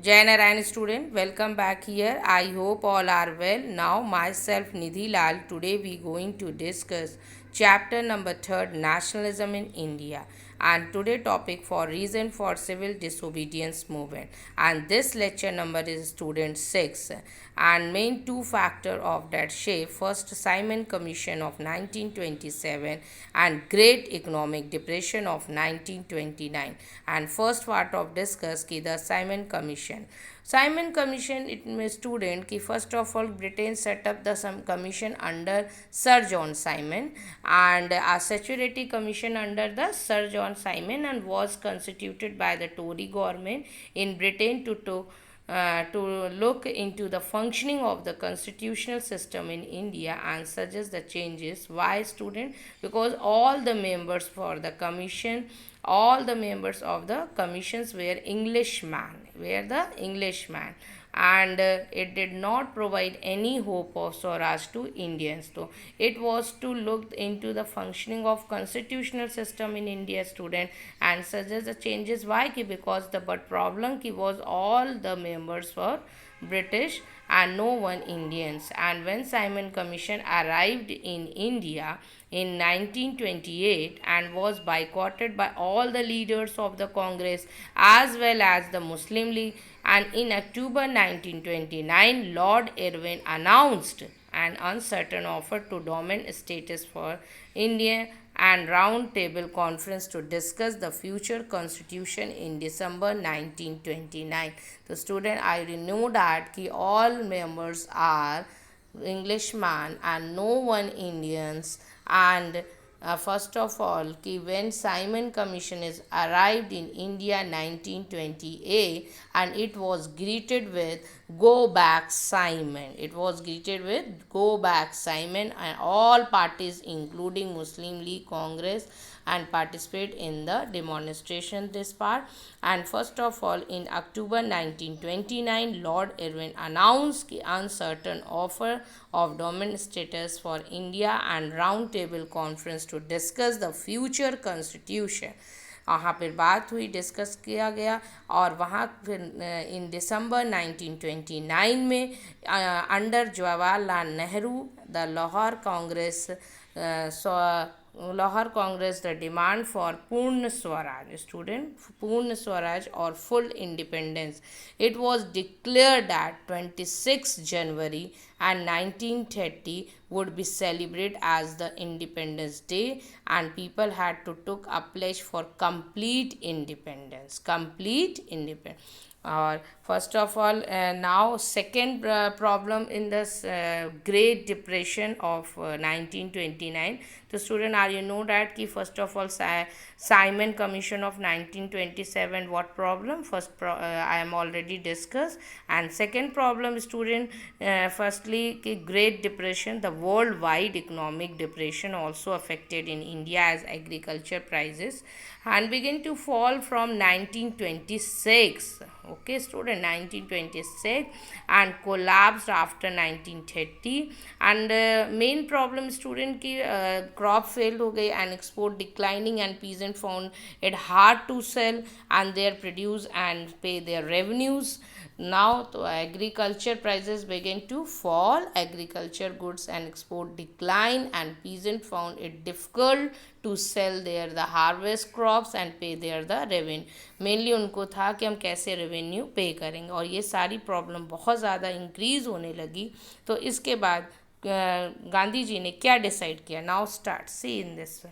Jai Narayan student, welcome back here. I hope all are well. Now myself Nidhi Lal. Today we going to discuss chapter number 3 Nationalism in India, and today topic for reason for civil disobedience movement, and this lecture number is student 6, and main two factor of that shape first Simon Commission of 1927 and Great Economic Depression of 1929, and first part of discuss ki the Simon Commission. Simon Commission, it means student ki first of all Britain set up the some commission under Sir John Simon, and a Security Commission under the Sir John Simon, and was constituted by the Tory government in Britain to look into the functioning of the constitutional system in India and suggest the changes. Why student? Because all the members of the commissions were Englishmen, and it did not provide any hope of Swaraj to Indians. So it was to look into the functioning of constitutional system in India student and suggest the changes. Why? Because the but problem was all the members were British and no one Indians. And when Simon Commission arrived in India in 1928 and was boycotted by all the leaders of the Congress as well as the Muslim League, and in October 1929 Lord Irwin announced an uncertain offer to dominate status for India and round table conference to discuss the future constitution in December 1929. The student, I know that ki all members are Englishmen and no one Indians, and first of all ki when Simon Commission is arrived in India 1928, and it was greeted with go back Simon. It was greeted with go back Simon, and all parties including Muslim League, Congress, and participate in the demonstration this part. And first of all in October 1929 Lord Irwin announced the uncertain offer of dominant status for India and round table conference to discuss the future constitution. वहाँ फिर बात हुई, discuss किया गया, और वहाँ फिर इन December 1929 में under Jawaharlal Nehru the Lahore Congress the demand for पूर्ण स्वराज स्टूडेंट पूर्ण स्वराज और full independence. It was declared that 26 January and 1930 would be celebrated as the Independence Day, and people had to took a pledge for complete independence. Complete independence. Or first of all, now second problem in this Great Depression of 1929. The student, are you know that ki first of all Simon Commission of 1927, what problem? First I am already discussed, and second problem student, firstly ki Great Depression, the worldwide economic depression also affected in India as agriculture prices and begin to fall from 1926. Okay student, 1926, and collapsed after 1930. and main problem student ki crop failed ho gayi and export declining, and peasant found it hard to sell and their produce and pay their revenues. Now the agriculture prices began to fall, agriculture goods and export decline, and peasant found it difficult to sell their the harvest crops and pay their the revenue. Mainly उनको था कि हम कैसे revenue पे करेंगे, और ये सारी प्रॉब्लम बहुत ज़्यादा इंक्रीज़ होने लगी. तो इसके बाद गांधी जी ने क्या डिसाइड किया? Now start see in this.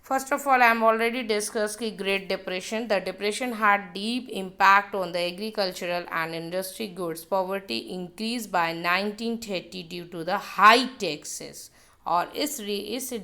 First of all, I am already discussed the Great Depression. The depression had deep impact on the agricultural and industry goods. Poverty increased by 1930 due to the high taxes. और इस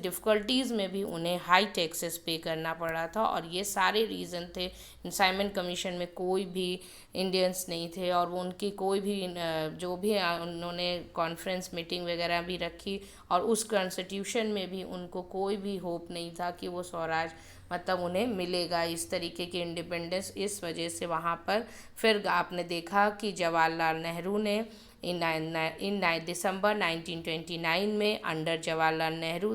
difficulties में भी उन्हें high taxes पे करना पड़ा था, और ये सारे रीज़न थे. साइमन कमीशन में कोई भी इंडियंस नहीं थे, और वो उनकी कोई भी जो भी उन्होंने कॉन्फ्रेंस मीटिंग वगैरह भी रखी, और उस कॉन्स्टिट्यूशन में भी उनको कोई भी होप नहीं था कि वो स्वराज मतलब उन्हें मिलेगा, इस तरीके की इंडिपेंडेंस. इस वजह से वहाँ पर फिर आपने देखा कि जवाहरलाल नेहरू ने इन दिसंबर 1929 में अंडर जवाहरलाल नेहरू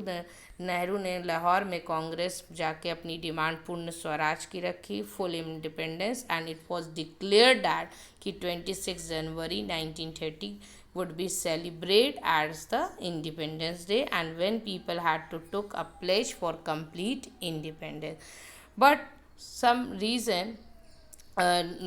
नेहरू ने लाहौर में कांग्रेस जाके अपनी डिमांड पूर्ण स्वराज की रखी, full independence, and it was declared that कि 26 जनवरी 1930 would be celebrated as the Independence Day, and when people had to took a pledge for complete independence. But some reason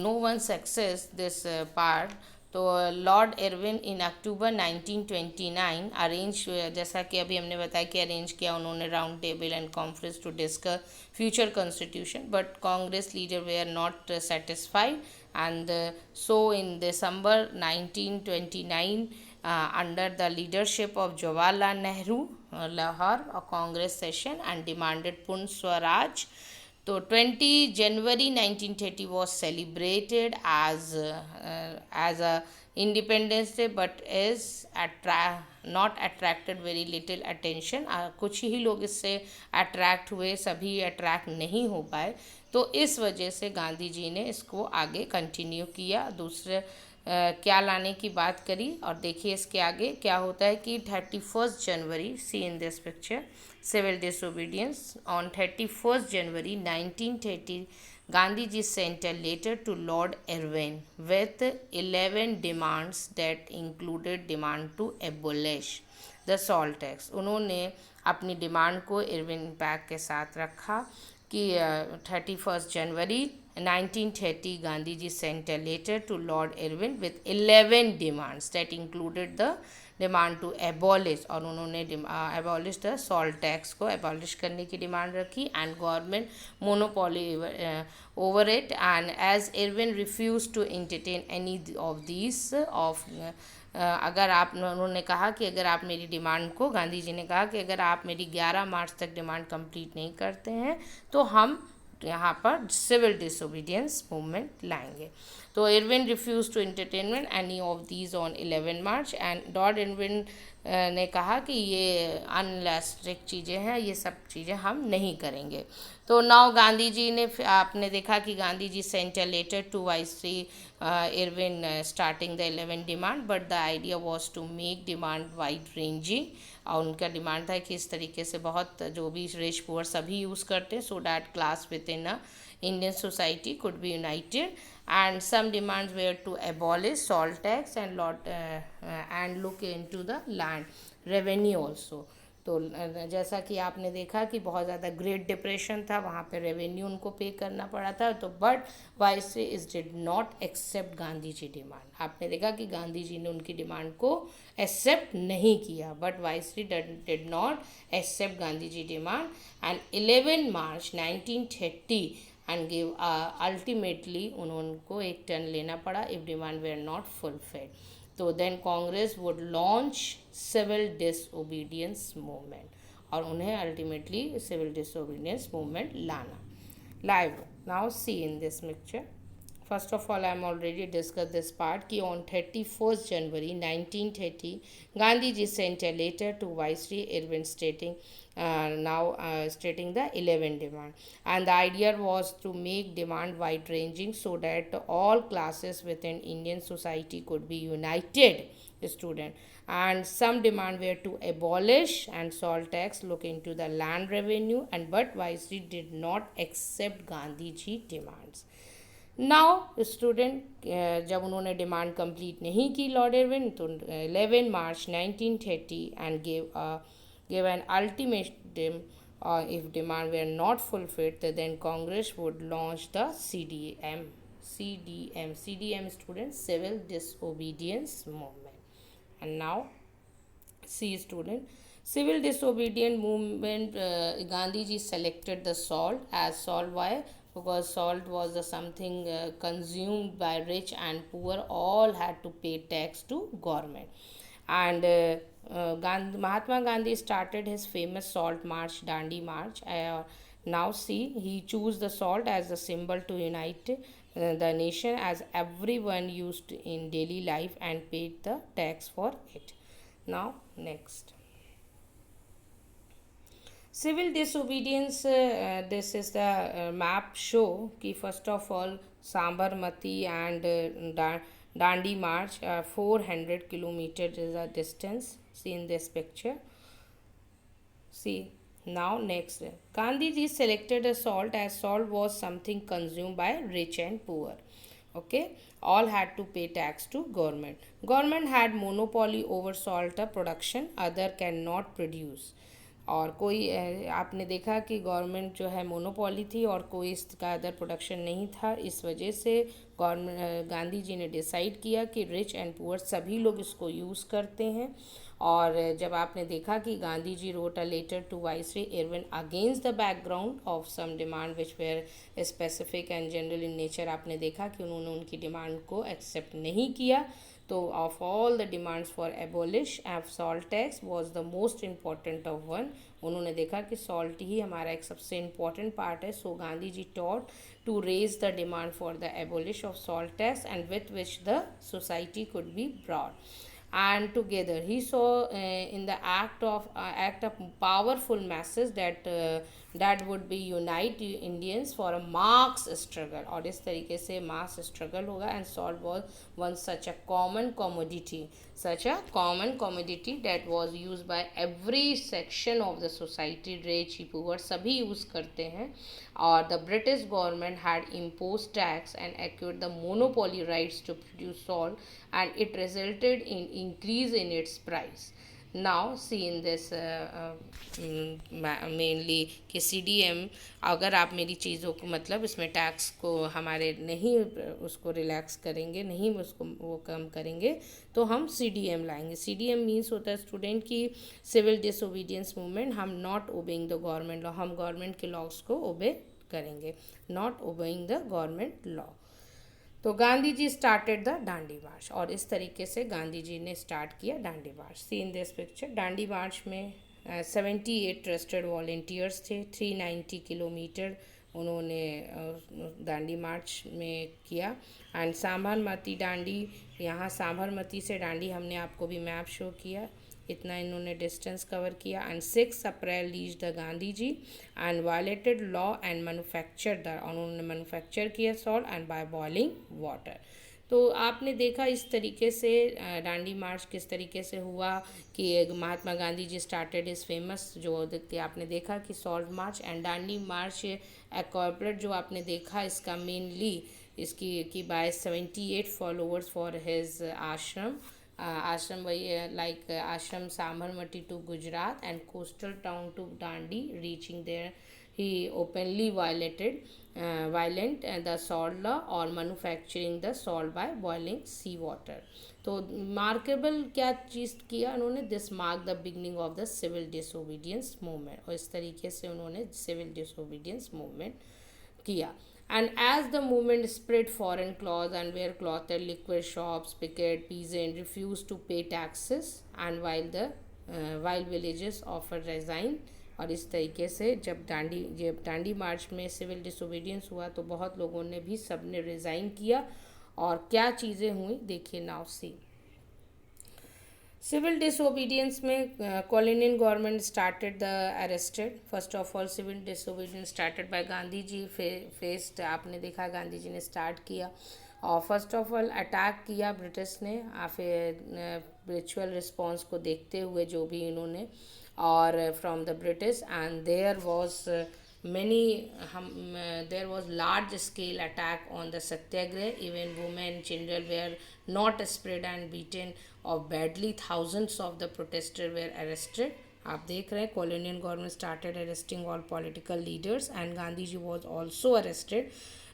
no one success this part. तो lord Irwin in October 1929 arrange, जैसा कि अभी हमने बताया कि arrange किया उन्होंने round table and conference to discuss future constitution, but Congress leader वे are not satisfied, and so in December 1929 under the leadership of Jawaharlal Nehru, Lahore, a Congress session and demanded Purn Swaraj. तो 20 जनवरी 1930 was celebrated as a independence day, but is not attracted very little attention. कुछ ही लोग इससे attract हुए, सभी attract नहीं हो पाए. तो इस वजह से गांधी जी ने इसको आगे कंटिन्यू किया, दूसरे क्या लाने की बात करी. और देखिए इसके आगे क्या होता है कि 31 जनवरी, see in this picture, civil disobedience. On 31st January 1930, Gandhiji sent a letter to Lord Irwin with 11 demands that included demand to abolish the salt tax. उन्होंने अपनी डिमांड को इरविन पैक के साथ रखा कि 31st January 1930 Gandhiji sent a letter to Lord Irwin with 11 demands that included the demand to abolish, और उन्होंने abolish the salt tax को एबॉलिश करने की डिमांड रखी, and government monopoly over it. And as Irwin refuse to entertain any of these of, अगर आप, उन्होंने कहा कि अगर आप मेरी डिमांड को, गांधी जी ने कहा कि अगर आप मेरी 11 मार्च तक डिमांड कंप्लीट नहीं करते हैं तो हम यहाँ पर सिविल डिसोबीडियंस मूवमेंट लाएंगे. तो Irwin refuse to entertainment any of these on 11 March, and lord Irwin ने कहा कि ये अनरेस्ट्रिक्ट चीज़ें हैं, ये सब चीज़ें हम नहीं करेंगे. तो नाउ गांधी जी ने, आपने देखा कि Gandhi ji sent a letter to viceroy Irwin starting the 11 demand, but the idea was to make demand wide ranging. और उनका डिमांड था कि इस तरीके से बहुत, जो भी रिच पुअर सभी यूज़ करते हैं, so that class with in a Indian society could be united. And some demands were to abolish salt tax and and look into the land revenue also. तो जैसा कि आपने देखा कि बहुत ज़्यादा ग्रेट डिप्रेशन था, वहाँ पे रेवेन्यू उनको पे करना पड़ा था. तो but viceroy is did not accept Gandhi ji demand. आपने देखा कि गांधी जी ने उनकी डिमांड को एक्सेप्ट नहीं किया, but viceroy did not accept Gandhi ji demand. And 11 March 1930 and give ultimately उनको एक टर्न लेना पड़ा if demand were not fulfilled. तो then Congress would launch civil disobedience movement, और उन्हें अल्टीमेटली सिविल डिसओबीडियंस मूवमेंट लाना. Live now see in this picture. First of all, I am already discussed this part कि on 31st January 1930, Gandhi ji sent a letter to Viceroy Irwin stating stating the 11 demand, and the idea was to make demand wide ranging so that all classes within Indian society could be united. Student, and some demand were to abolish and salt tax, look into the land revenue, and but Viceroy did not accept Gandhi ji demands. Now student, जब उन्होंने demand complete नहीं की Lord Irwin, तो 11 March 1930 and give an ultimatum if demand were not fulfilled, then Congress would launch the CDM student, civil disobedience movement. And now see student, civil disobedient movement, Gandhi ji selected the salt as salt. Why? Because salt was something consumed by rich and poor, all had to pay tax to government. And Mahatma Gandhi started his famous salt march, Dandi March. Now see, he chose the salt as a symbol to unite the nation, as everyone used in daily life and paid the tax for it. Now next, civil disobedience. This is the map show कि first of all Sabarmati and Dandi march, 400 kilometers is a distance. See in this picture. See Now next, Gandhi ji selected a salt as salt was something consumed by rich and poor. Okay, all had to pay tax to government. Government had monopoly over salt production, other cannot produce. और कोई आपने देखा कि government जो है monopoly थी और कोई इसका अदर प्रोडक्शन नहीं था। इस वजह से गवर्नमेंट गांधी जी ने डिसाइड किया कि रिच एंड पुअर सभी लोग इसको यूज़ करते हैं। और जब आपने देखा कि Gandhi ji wrote a letter to viceroy Irwin against the background of some demand which were specific and general in nature, आपने देखा कि उन्होंने उनकी डिमांड को एक्सेप्ट नहीं किया। तो of all the demands for abolish F salt tax was the most important of one. उन्होंने देखा कि सॉल्ट ही हमारा एक सबसे इम्पॉर्टेंट पार्ट है। So Gandhi ji taught to raise the demand for the abolish of salt tax and with which the society could be broad, and together he saw in the act of powerful masses that would be unite Indians for a mass struggle। और इस तरीके से mass struggle होगा and salt was one such a common commodity that was used by every section of the society, rich poor सभी use करते हैं। और the British government had imposed tax and acquired the monopoly rights to produce salt, and it resulted in increase in its price। Now see in this mainly कि CDM, अगर आप मेरी चीज़ों को मतलब इसमें टैक्स को हमारे नहीं उसको रिलैक्स करेंगे, नहीं उसको वो कम करेंगे, तो हम CDM लाएंगे। CDM मीन्स होता है स्टूडेंट की सिविल डिसोबीडियंस मूवमेंट। हम not obeying the government law, हम गवर्नमेंट के लॉस को ओबे करेंगे, not obeying the government law. तो गांधी जी स्टार्टेड द डांडी मार्च, और इस तरीके से गांधी जी ने स्टार्ट किया डांडी मार्च। सी इन दिस पिक्चर, डांडी मार्च में 78 ट्रस्टेड वॉल्टियर्स थे। 390 किलोमीटर उन्होंने दांडी मार्च में किया। एंड सांभरमती डांडी, यहाँ सांभरमती से डांडी हमने आपको भी मैप शो किया, इतना इन्होंने डिस्टेंस कवर किया। And 6 April lease the Gandhi ji and violated law and manufacture the, उन्होंने मैन्युफैक्चर किया salt and by boiling water. तो आपने देखा इस तरीके से डांडी मार्च किस तरीके से हुआ कि महात्मा गांधी जी स्टार्टेड इस फेमस जो आपने देखा कि salt march and Dandi March corporate जो आपने देखा इसका मेनली इसकी कि बाय 78 फॉलोअर्स फॉर हिज आश्रम। आश्रम वही like Ashram Sabarmati to Gujarat and coastal town to Dandi, reaching there he openly violent the salt law और manufacturing the salt by boiling sea water। तो मार्केबल क्या चीज़ किया उन्होंने, this mark the beginning of the civil disobedience movement, और इस तरीके से उन्होंने सिविल डिसोबीडियंस मूवमेंट किया। And as the movement spread, foreign clothes and wear cloth at liquor shops, picket, peasant refused to pay taxes, and while villages often resign। और इस तरीके से जब डांडी मार्च में सिविल डिसोबीडियंस हुआ तो बहुत लोगों ने भी सब ने रिज़ाइन किया। और क्या चीज़ें हुई देखिए नाउ सी। सिविल डिसोबीडियंस में colonial government started the arrested. First of all civil disobedience started by Gandhi ji faced, आपने देखा गांधी जी ने स्टार्ट किया। और फर्स्ट ऑफ ऑल अटैक किया ब्रिटिश ने, फिर रिचुअल रिस्पॉन्स को देखते हुए जो भी इन्होंने, और from the British and there was there was large scale attack on the satyagrah, even women children were not sprayed and beaten or badly, thousands of the protesters were arrested। आप देख रहे हैं colonial government started arresting all political leaders and Gandhi ji was also arrested,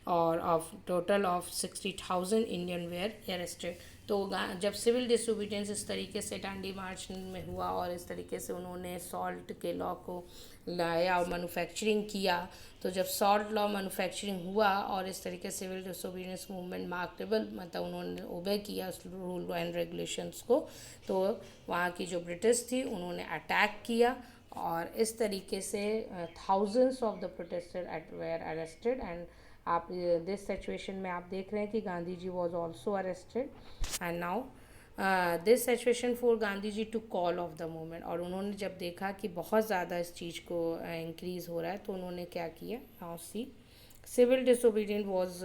और of total of 60,000 Indian were arrested. तो जब civil disobedience इस तरीके से डांडी मार्च में हुआ और इस तरीके से उन्होंने सॉल्ट के लॉ को लाया और मैन्युफैक्चरिंग किया, तो जब सॉल्ट लॉ मैन्युफैक्चरिंग हुआ और इस तरीके से सिविल डिसोबीडियंस मूवमेंट मार्केबल मतलब उन्होंने ओबे किया उस रूल एंड रेगुलेशंस को, तो वहाँ की जो ब्रिटिश थी उन्होंने अटैक किया, और इस तरीके से thousands of the protester were arrested. And आप दिस सिचुएशन में आप देख रहे हैं कि Gandhi ji was also arrested. And now this situation for Gandhi ji to call off the movement, और उन्होंने जब देखा कि बहुत ज़्यादा इस चीज़ को इंक्रीज़ हो रहा है तो उन्होंने क्या किया, now see. Civil disobedience was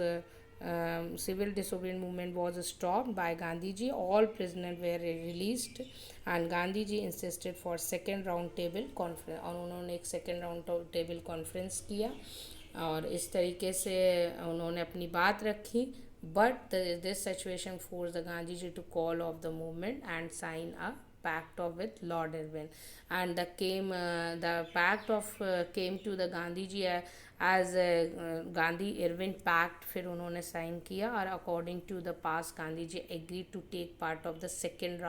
civil disobedience movement was stopped by Gandhi ji. All prisoners were released and Gandhi ji insisted for second round table conference, और उन्होंने एक second round table conference किया और इस तरीके से उन्होंने अपनी बात रखी. But this situation forced the Gandhi ji to call off the movement and sign a pact of with Lord Irwin, and the pact of came to the Gandhi ji as Gandhi Irwin pact फिर उन्होंने sign किया. और according to the पास Gandhi ji agree to take part of the second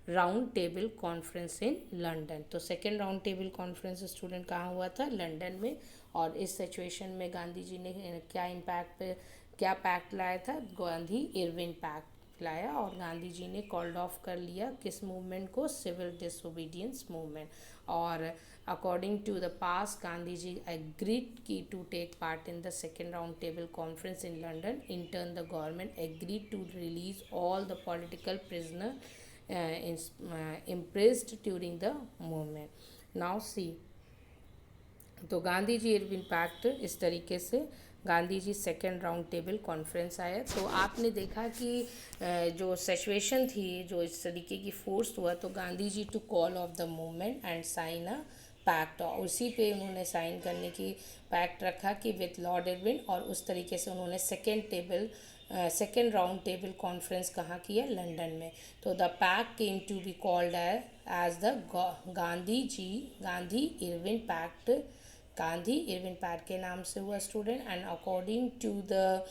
round table conference in London. तो second round table conference student कहाँ हुआ था? London में. और इस सिचुएशन में गांधी जी ने क्या पैक्ट लाया था? गांधी इरविन पैक्ट लाया और गांधी जी ने कॉल्ड ऑफ कर लिया किस मूवमेंट को? Civil disobedience movement. और अकॉर्डिंग टू द पास गांधी जी एग्रीड की to take part in the second round table conference in London. In turn the government agreed to release all the political prisoner imprisoned during the movement. Now see, तो गांधी जी Irwin pact इस तरीके से Gandhi ji second round table conference आया. तो आपने देखा कि जो सिचुएशन थी, जो इस तरीके की फोर्स हुआ, तो Gandhi ji to call off the movement and sign a pact. और उसी पे उन्होंने साइन करने की पैक्ट रखा कि विथ लॉर्ड इरविन. और उस तरीके से उन्होंने सेकेंड राउंड टेबल कॉन्फ्रेंस कहाँ किया? लंदन में. तो the pact came to be called as the Gandhi Irwin pact. Gandhi Irwin pact के नाम से हुआ student. And according to the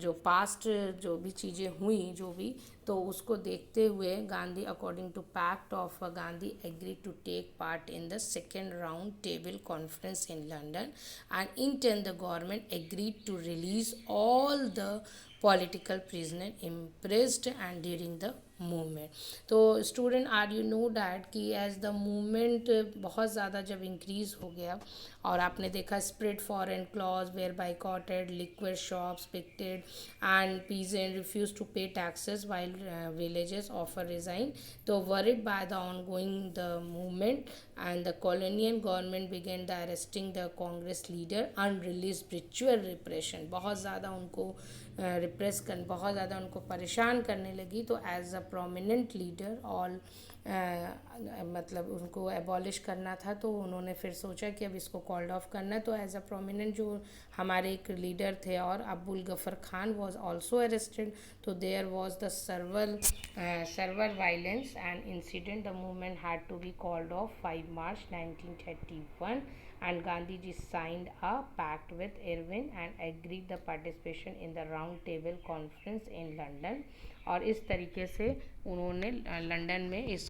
जो पास्ट जो भी चीज़ें हुई जो भी, तो उसको देखते हुए Gandhi according to pact of Gandhi agree to take part in the second round table conference in London. And in turn the government agreed to release all the political prisoner imprisoned and during the movement. तो student are you know that कि as the movement बहुत ज़्यादा जब increase हो गया और आपने देखा spread foreign clothes were boycotted, liquid shops picketed and peasant refuse to पे taxes while villages offer resign. तो worried by the ongoing the movement and the colonial government began the arresting the Congress leader unleash brutal repression. बहुत ज़्यादा उनको repress कर बहुत ज़्यादा उनको परेशान करने लगी. तो as a prominent leader all मतलब उनको एबॉलिश करना था. तो उन्होंने फिर सोचा कि अब इसको कॉल्ड ऑफ करना है. तो एज अ प्रोमिनेंट जो हमारे एक लीडर थे और Abul Ghaffar Khan was also arrested. तो there was the severe violence and incident. The movement had to be called off 5 March 1931 and Gandhi ji signed a pact with Irwin and agreed the participation in the round table conference in London. और इस तरीके से उन्होंने London में इस